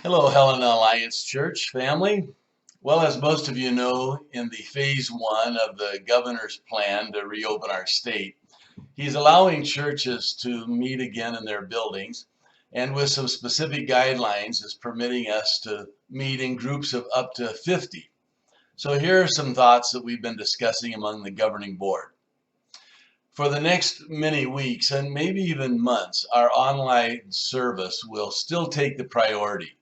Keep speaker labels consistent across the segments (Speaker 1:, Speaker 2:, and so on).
Speaker 1: Hello, Helena Alliance Church family. Well, as most of you know, in the phase one of the governor's plan to reopen our state, he's allowing churches to meet again in their buildings, and with some specific guidelines, is permitting us to meet in groups of up to 50. So here are some thoughts that we've been discussing among the governing board. For the next many weeks and maybe even months, our online service will still take the priority.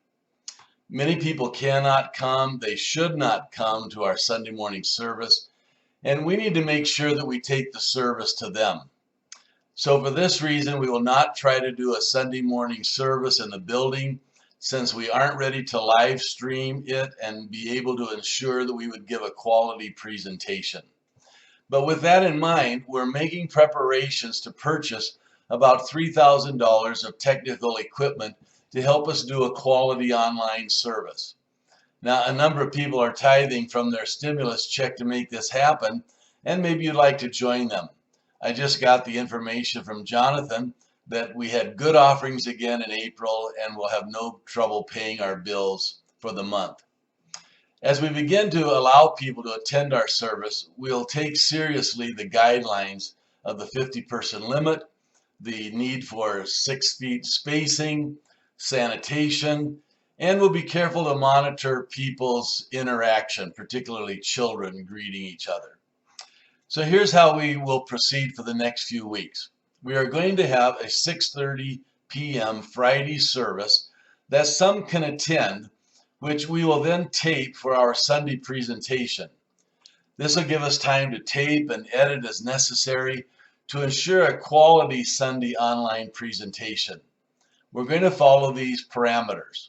Speaker 1: Many people cannot come, they should not come to our Sunday morning service, and we need to make sure that we take the service to them. So for this reason, we will not try to do a Sunday morning service in the building since we aren't ready to live stream it and be able to ensure that we would give a quality presentation. But with that in mind, we're making preparations to purchase about $3,000 of technical equipment to help us do a quality online service. Now, a number of people are tithing from their stimulus check to make this happen, and maybe you'd like to join them. I just got the information from Jonathan that we had good offerings again in April and we'll have no trouble paying our bills for the month. As we begin to allow people to attend our service, we'll take seriously the guidelines of the 50-person limit, the need for 6 feet spacing, sanitation, and we'll be careful to monitor people's interaction, particularly children greeting each other. So here's how we will proceed for the next few weeks. We are going to have a 6:30 p.m. Friday service that some can attend, which we will then tape for our Sunday presentation. This will give us time to tape and edit as necessary to ensure a quality Sunday online presentation. We're going to follow these parameters.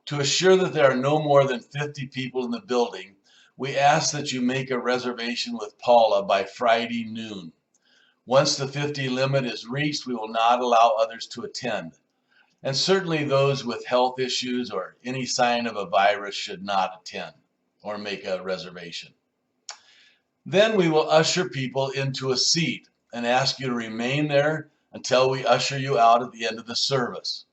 Speaker 1: To assure that there are no more than 50 people in the building, we ask that you make a reservation with Paula by Friday noon. Once the 50 limit is reached, we will not allow others to attend. And certainly those with health issues or any sign of a virus should not attend or make a reservation. Then we will usher people into a seat and ask you to remain there until we usher you out at the end of the service.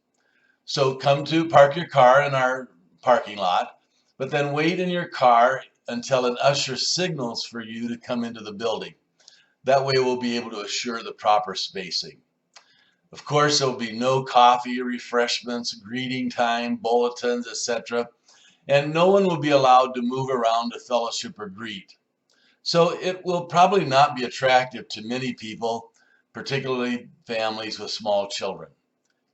Speaker 1: So come to park your car in our parking lot, but then wait in your car until an usher signals for you to come into the building. That way we'll be able to assure the proper spacing. Of course, there will be no coffee, refreshments, greeting time, bulletins, etc. And no one will be allowed to move around to fellowship or greet. So it will probably not be attractive to many people, particularly families with small children.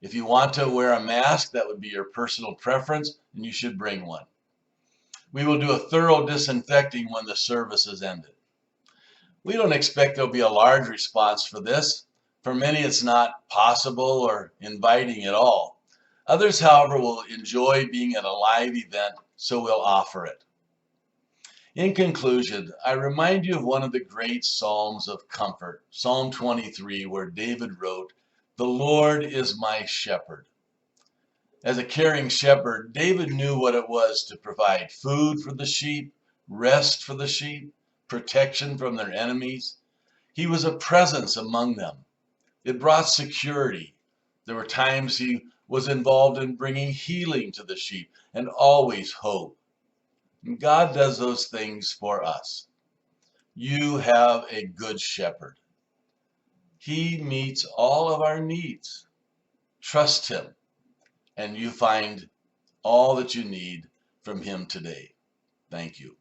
Speaker 1: If you want to wear a mask, that would be your personal preference, and you should bring one. We will do a thorough disinfecting when the service is ended. We don't expect there'll be a large response for this. For many, it's not possible or inviting at all. Others, however, will enjoy being at a live event, so we'll offer it. In conclusion, I remind you of one of the great Psalms of comfort, Psalm 23, where David wrote, "The Lord is my shepherd." As a caring shepherd, David knew what it was to provide food for the sheep, rest for the sheep, protection from their enemies. He was a presence among them. It brought security. There were times he was involved in bringing healing to the sheep and always hope. And God does those things for us. You have a good shepherd. He meets all of our needs. Trust him, and you find all that you need from him today. Thank you.